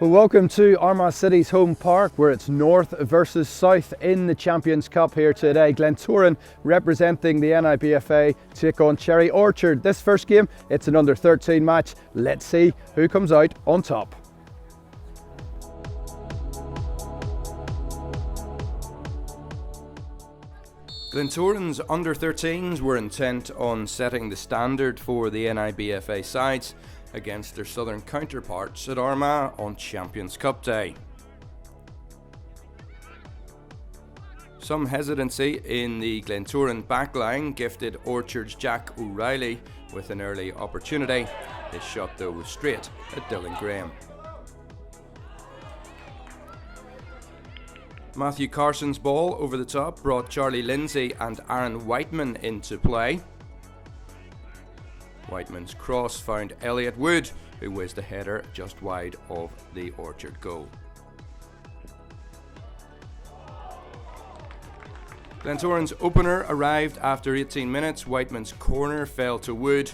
Well, welcome to Armagh City's home park, where it's North versus South in the Champions Cup here today. Glentoran representing the NIBFA take on Cherry Orchard. This first game, it's an under-13 match. Let's see who comes out on top. Glentoran's under-13s were intent on setting the standard for the NIBFA sides against their southern counterparts at Armagh on Champions Cup Day. Some hesitancy in the Glentoran backline gifted Orchard's Jack O'Reilly with an early opportunity. His shot though was straight at Dylan Graham. Matthew Carson's ball over the top brought Charlie Lindsay and Aaron Whiteman into play. Whiteman's cross found Elliot Wood, who whizzed a header just wide of the Orchard goal. Glentoran's opener arrived after 18 minutes. Whiteman's corner fell to Wood.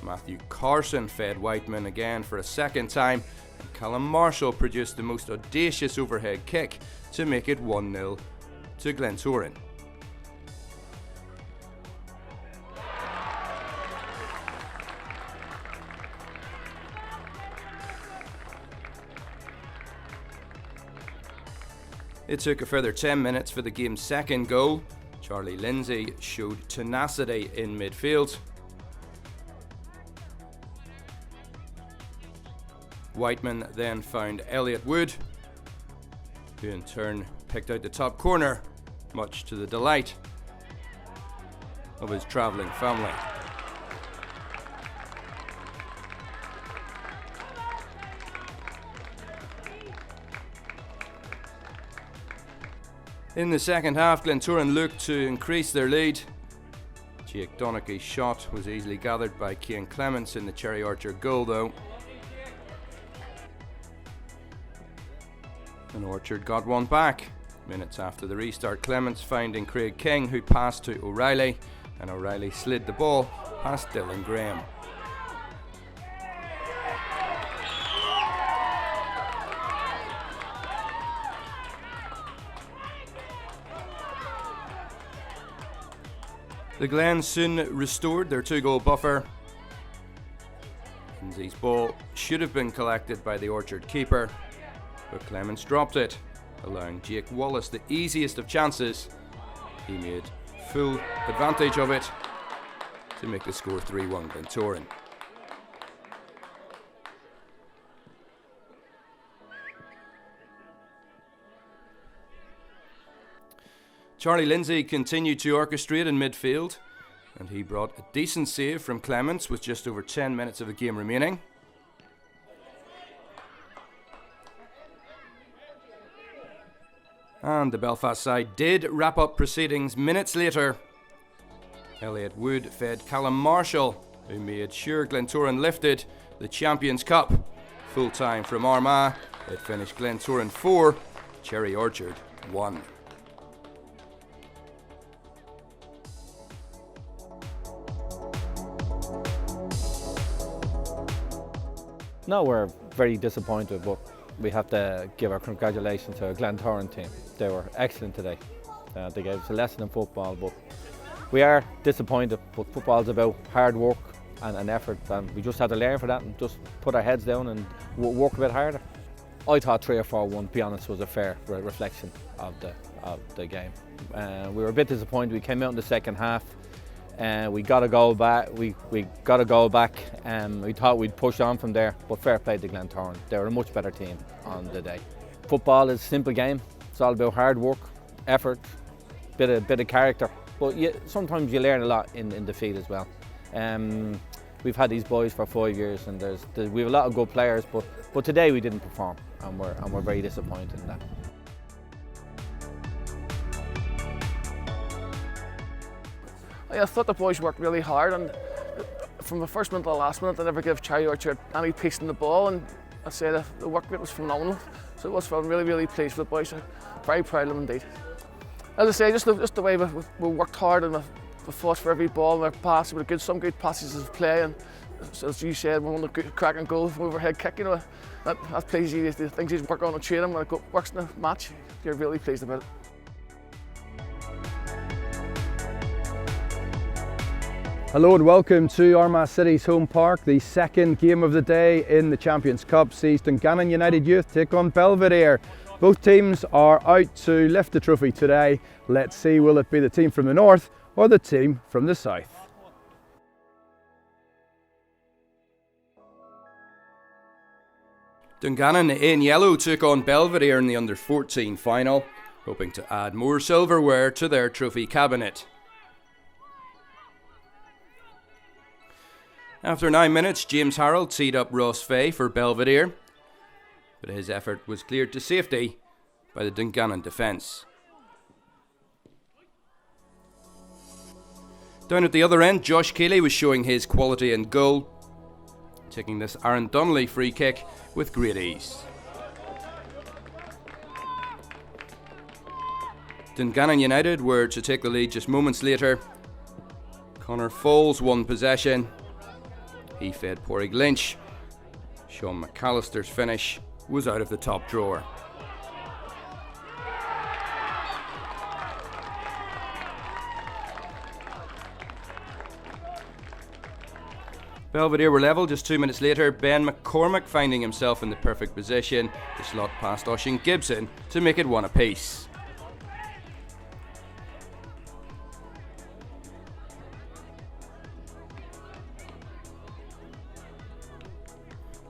Matthew Carson fed Whiteman again for a second time, and Callum Marshall produced the most audacious overhead kick to make it 1-0 to Glentoran. It took a further 10 minutes for the game's second goal. Charlie Lindsay showed tenacity in midfield. Whiteman then found Elliot Wood, who in turn picked out the top corner, much to the delight of his travelling family. In the second half, Glentoran looked to increase their lead. Jake Donaghy's shot was easily gathered by Cian Clements in the Cherry Orchard goal though. And Orchard got one back. Minutes after the restart, Clements finding Craig King, who passed to O'Reilly, and O'Reilly slid the ball past Dylan Graham. The Glens soon restored their 2-goal buffer. Lindsay's ball should have been collected by the Orchard keeper, but Clements dropped it, allowing Jake Wallace the easiest of chances. He made full advantage of it to make the score 3-1 Glentoran. Charlie Lindsay continued to orchestrate in midfield, and he brought a decent save from Clements with just over 10 minutes of the game remaining. And the Belfast side did wrap up proceedings minutes later. Elliot Wood fed Callum Marshall, who made sure Glentoran lifted the Champions Cup. Full time from Armagh, it finished Glentoran 4, Cherry Orchard 1. No, we're very disappointed, but we have to give our congratulations to our Glentoran team. They were excellent today. They gave us a lesson in football, but we are disappointed. But football's about hard work and effort, and we just had to learn for that and just put our heads down and work a bit harder. I thought 3 or 4-1, to be honest, was a fair reflection of the game. We were a bit disappointed. We came out in the second half. We got a goal back. We got a goal back, and we thought we'd push on from there. But fair play to Glentoran. They were a much better team on the day. Football is a simple game. It's all about hard work, effort, bit of character. But sometimes you learn a lot in defeat as well. We've had these boys for 5 years, and we have a lot of good players. But today we didn't perform, and we're very disappointed in that. I thought the boys worked really hard, and from the first minute to the last minute, they never gave Cherry Orchard any peace in the ball, and I'd say the work rate was phenomenal. So it was fun. Really pleased with the boys. Very proud of them indeed. As I say, just the way we worked hard and we fought for every ball and our pass. We had some good passages of play, and so as you said, we won the cracking goal from overhead kick. You know, that pleases you. The things you work on and training when it works in the match, you're really pleased about it. Hello and welcome to Armagh City's home park. The second game of the day in the Champions Cup sees Dungannon United Youth take on Belvedere. Both teams are out to lift the trophy today. Let's see, will it be the team from the north or the team from the south? Dungannon in yellow took on Belvedere in the under-14 final, hoping to add more silverware to their trophy cabinet. After 9 minutes, James Harrell teed up Ross Fay for Belvedere, but his effort was cleared to safety by the Dungannon defence. Down at the other end, Josh Keeley was showing his quality in goal, taking this Aaron Donnelly free kick with great ease. Dungannon United were to take the lead just moments later. Connor Falls won possession. He fed Porrig Lynch. Sean McAllister's finish was out of the top drawer. Belvedere were level just 2 minutes later, Ben McCormick finding himself in the perfect position to slot past Oisin Gibson to make it one apiece.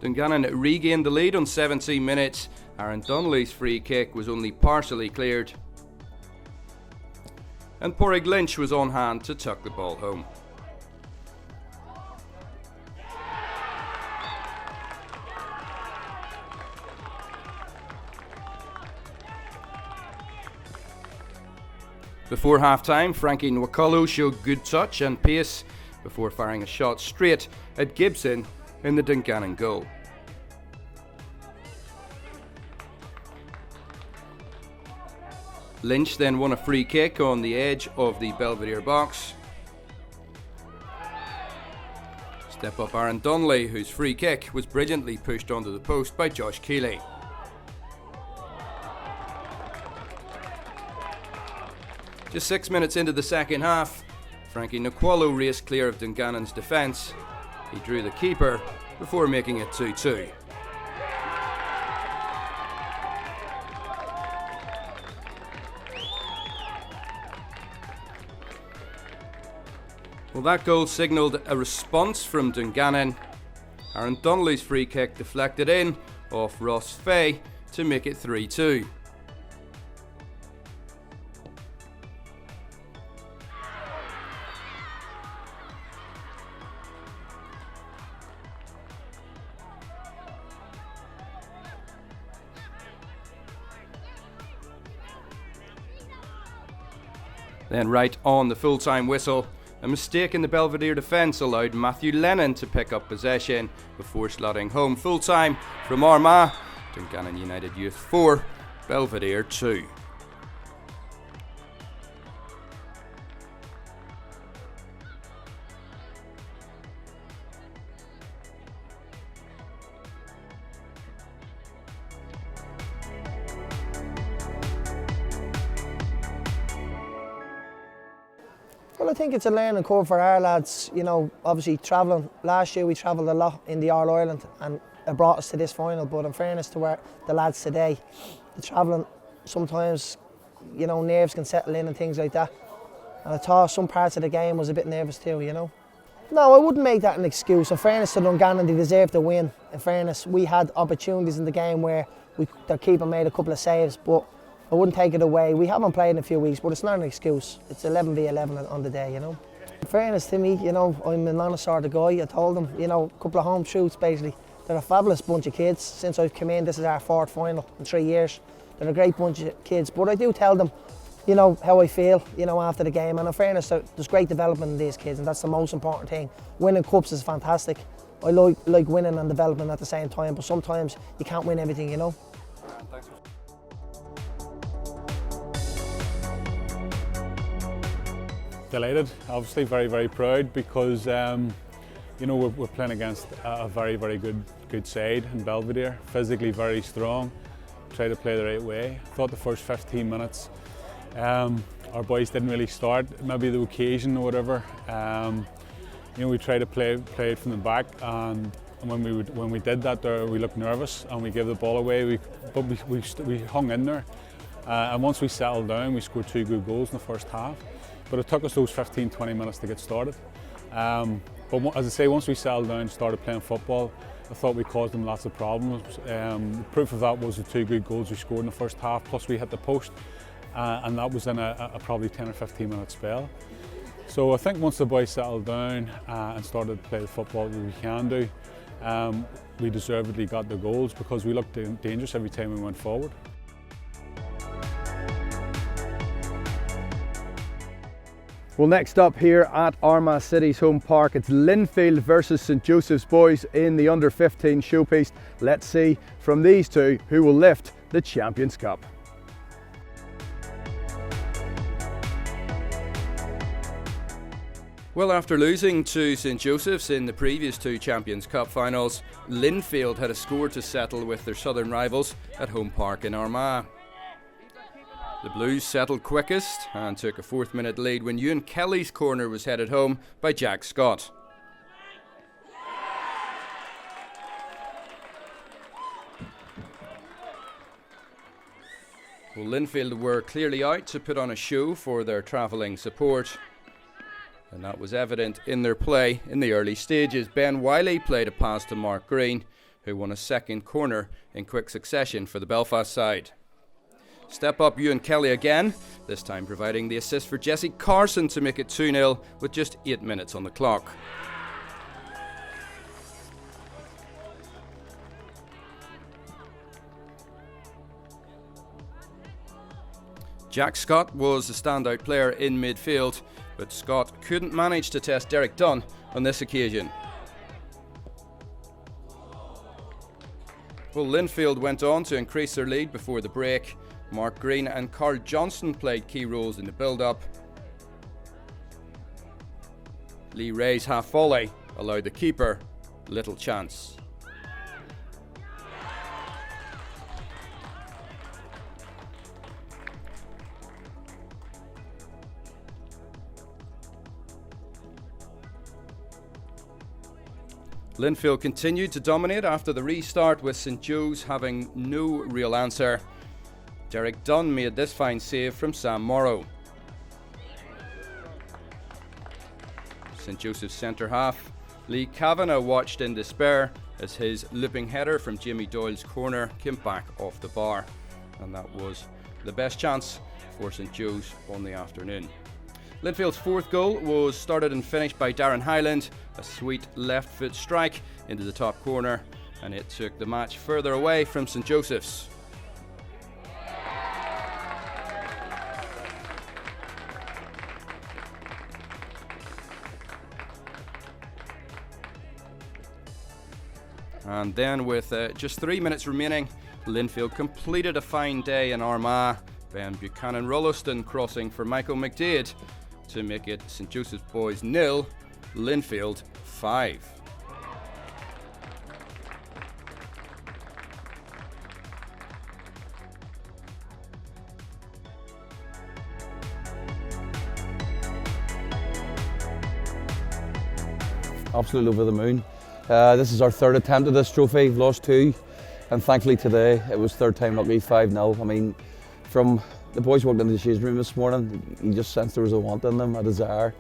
Dungannon regained the lead on 17 minutes. Aaron Donnelly's free kick was only partially cleared, and Porrig Lynch was on hand to tuck the ball home. Before half-time, Frankie Nwakolo showed good touch and pace before firing a shot straight at Gibson in the Dungannon goal. Lynch then won a free kick on the edge of the Belvedere box. Step up Aaron Donnelly, whose free kick was brilliantly pushed onto the post by Josh Keeley. Just 6 minutes into the second half, Frankie Nwakolo raced clear of Dungannon's defence. He drew the keeper before making it 2-2. Well, that goal signalled a response from Dungannon. Aaron Donnelly's free kick deflected in off Ross Fay to make it 3-2. Then right on the full-time whistle, a mistake in the Belvedere defence allowed Matthew Lennon to pick up possession before slotting home full-time from Armagh. Dungannon United Youth 4, Belvedere 2. Well, I think it's a learning curve for our lads. You know, obviously travelling. Last year we travelled a lot in the All-Ireland and it brought us to this final. But in fairness to the lads today, the travelling sometimes, you know, nerves can settle in and things like that. And I thought some parts of the game was a bit nervous too, you know. No, I wouldn't make that an excuse. In fairness to Dungannon, they deserved to win. In fairness, we had opportunities in the game where their keeper made a couple of saves, but I wouldn't take it away. We haven't played in a few weeks, but it's not an excuse. It's 11v11 on the day, you know. In fairness to me, you know, I'm an honest sort of guy. I told them, you know, a couple of home truths basically. They're a fabulous bunch of kids. Since I've come in, this is our fourth final in 3 years. They're a great bunch of kids, but I do tell them, you know, how I feel, you know, after the game. And in fairness, there's great development in these kids, and that's the most important thing. Winning cups is fantastic. I like winning and development at the same time, but sometimes you can't win everything, you know. Delighted, obviously very proud because you You know, we're playing against a very, very good side in Belvedere, physically very strong, try to play the right way. I thought the first 15 minutes our boys didn't really start, maybe the occasion or whatever. You know, we tried to play it from the back, and when we did that there, we looked nervous and we gave the ball away, but we hung in there. And once we settled down, we scored 2 good goals in the first half. But it took us those 15-20 minutes to get started. But as I say, once we settled down and started playing football, I thought we caused them lots of problems. Proof of that was the 2 good goals we scored in the first half, plus we hit the post, and that was in a probably 10 or 15 minute spell. So I think once the boys settled down and started to play the football that we can do, we deservedly got the goals because we looked dangerous every time we went forward. Well, next up here at Armagh City's home park, it's Linfield versus St.Josephs boys in the under-15 showpiece. Let's see from these two who will lift the Champions Cup. Well, after losing to St.Josephs in the previous 2 Champions Cup finals, Linfield had a score to settle with their southern rivals at home park in Armagh. The Blues settled quickest and took a 4th minute lead when Ewan Kelly's corner was headed home by Jack Scott. Well, Linfield were clearly out to put on a show for their travelling support, and that was evident in their play in the early stages. Ben Wiley played a pass to Mark Green, who won a 2nd corner in quick succession for the Belfast side. Step up Ewan Kelly again, this time providing the assist for Jesse Carson to make it 2-0 with just 8 minutes on the clock. Jack Scott was the standout player in midfield, but Scott couldn't manage to test Derek Dunn on this occasion. Well, Linfield went on to increase their lead before the break. Mark Green and Carl Johnston played key roles in the build-up. Lee Ray's half volley allowed the keeper little chance. Linfield continued to dominate after the restart, with St. Joe's having no real answer. Derek Dunn made this fine save from Sam Morrow. St. Joseph's centre half Lee Kavanagh watched in despair as his looping header from Jimmy Doyle's corner came back off the bar, and that was the best chance for St. Joe's on the afternoon. Linfield's 4th goal was started and finished by Darren Hyland, a sweet left foot strike into the top corner, and it took the match further away from St. Joseph's. And then with just 3 minutes remaining, Linfield completed a fine day in Armagh. Ben Buchanan-Rolleston crossing for Michael McDade to make it St. Joseph's boys 0, Linfield 5. Absolutely over the moon. This is our 3rd attempt at this trophy. We've lost 2, and thankfully today it was 3rd time lucky, 5-0. I mean, from the boys walked into the changing room this morning, you just sensed there was a want in them, a desire,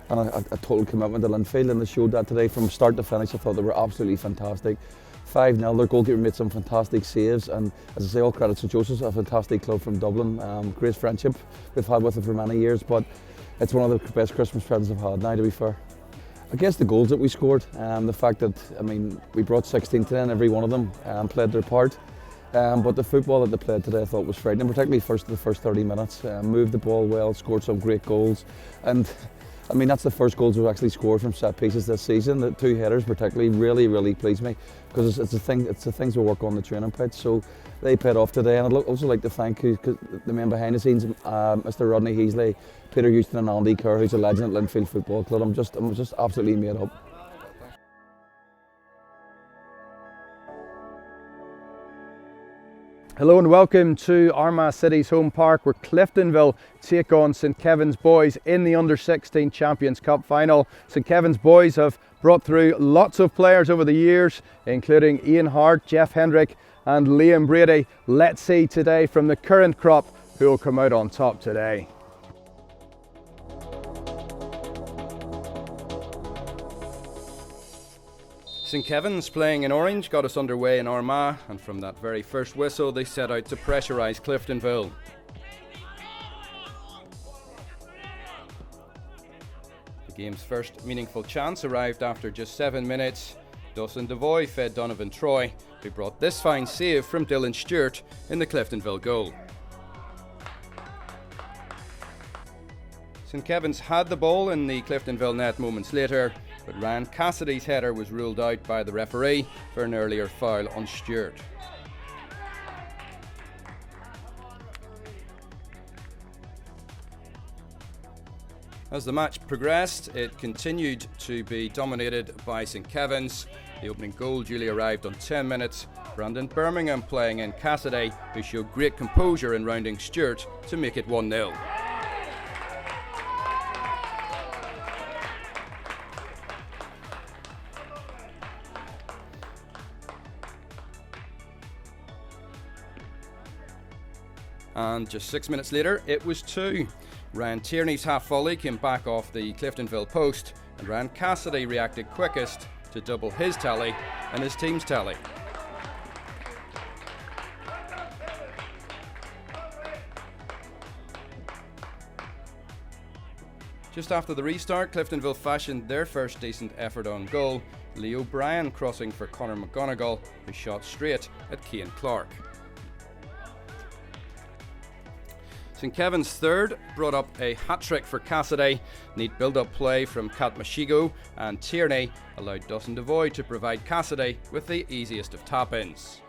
and a total commitment to Linfield, and they showed that today from start to finish. I thought they were absolutely fantastic. 5-0, their goalkeeper made some fantastic saves, and as I say, all credit to Josephs, a fantastic club from Dublin. Great friendship we've had with them for many years, but it's one of the best Christmas presents I've had now, to be fair. I guess the goals that we scored, the fact that, I mean, we brought 16 to them, every one of them played their part. But the football that they played today I thought was frightening, particularly the first 30 minutes. Moved the ball well, scored some great goals. And I mean, that's the first goals we've actually scored from set pieces this season. The 2 headers particularly really pleased me, because it's the things we work on the training pitch. So they paid off today, and I'd also like to thank the men behind the scenes, Mr. Rodney Heasley, Peter Houston and Andy Kerr, who's a legend at Linfield Football Club. I'm just absolutely made up. Hello and welcome to Armagh City's home park where Cliftonville take on St.Kevins boys in the Under-16 Champions Cup final. St.Kevins boys have brought through lots of players over the years, including Ian Hart, Jeff Hendrick and Liam Brady. Let's see today from the current crop who will come out on top today. St.Kevins playing in orange got us underway in Armagh, and from that very first whistle they set out to pressurise Cliftonville. The game's first meaningful chance arrived after just 7 minutes. Dawson Devoy fed Donovan Troy, who brought this fine save from Dylan Stewart in the Cliftonville goal. St.Kevins had the ball in the Cliftonville net moments later, but Ryan Cassidy's header was ruled out by the referee for an earlier foul on Stewart. As the match progressed, it continued to be dominated by St.Kevins. The opening goal duly arrived on 10 minutes. Brandon Birmingham playing in Cassidy, who showed great composure in rounding Stewart to make it 1-0. And just 6 minutes later, it was 2. Ryan Tierney's half volley came back off the Cliftonville post, and Ryan Cassidy reacted quickest to double his tally and his team's tally. Just after the restart, Cliftonville fashioned their first decent effort on goal, Lee O'Brien crossing for Conor McGonigal, who shot straight at Cian Clark. St.Kevins' third brought up a hat-trick for Cassidy. Neat build-up play from Kat Mashigo, and Tierney allowed Dawson Devoy to provide Cassidy with the easiest of tap-ins.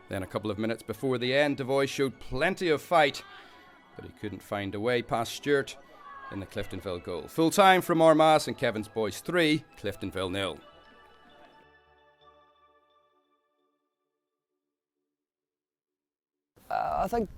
Then a couple of minutes before the end, Devoy showed plenty of fight, but he couldn't find a way past Stewart in the Cliftonville goal. Full time from Armagh, St.Kevins boys 3, Cliftonville 0. I think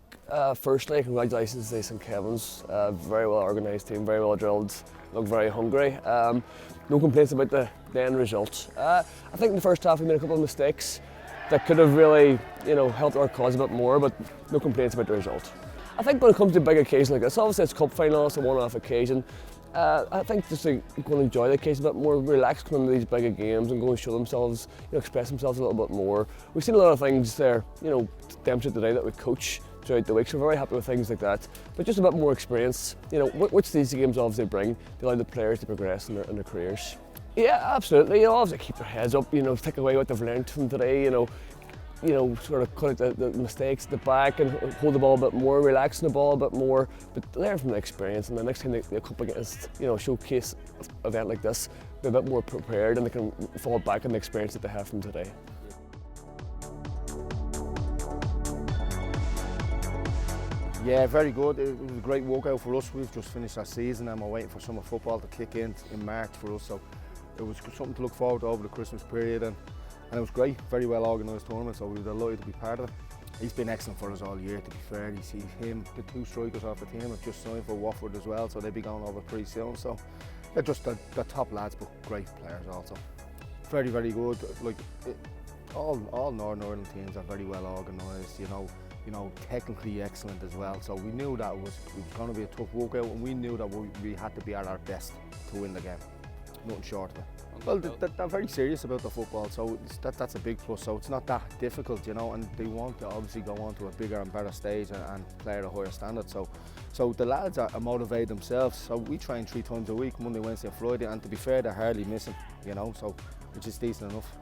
firstly, congratulations to St.Kevins. Very well organised team, very well drilled, look very hungry. No complaints about the end result. I think in the first half we made a couple of mistakes that could have really, helped our cause a bit more, but no complaints about the result. I think when it comes to big occasions like this, obviously it's cup final, it's a one-off occasion. I think just to go and enjoy the occasion a bit more, relax coming into these bigger games and go and show themselves, express themselves a little bit more. We've seen a lot of things there, demonstrated today that we coach throughout the week, so we're very happy with things like that. But just a bit more experience, which these games obviously bring, they allow the players to progress in their careers. Yeah, absolutely. Obviously keep their heads up, take away what they've learned from today, sort of cut out the mistakes at the back and hold the ball a bit more, relax the ball a bit more, but learn from the experience, and the next time they come up against, showcase event like this, be a bit more prepared and they can fall back on the experience that they have from today. Yeah, very good. It was a great walkout for us. We've just finished our season and we're waiting for summer football to kick in March for us, so it was something to look forward to over the Christmas period, and it was great. Very well organised tournament, so we were delighted to be part of it. He's been excellent for us all year, to be fair. You see him, the 2 strikers off the team have just signed for Watford as well, so they'll be going over pretty soon. So they're just the top lads, but great players also. Very, very good. All Northern Ireland teams are very well organised, technically excellent as well. So we knew that it was going to be a tough walkout, and we knew that we had to be at our best to win the game. Nothing short of it. Well, they're very serious about the football, so that's a big plus. So it's not that difficult, and they want to obviously go on to a bigger and better stage and play at a higher standard. So the lads are motivated themselves. So we train 3 times a week, Monday, Wednesday and Friday, and to be fair, they're hardly missing, so which is decent enough.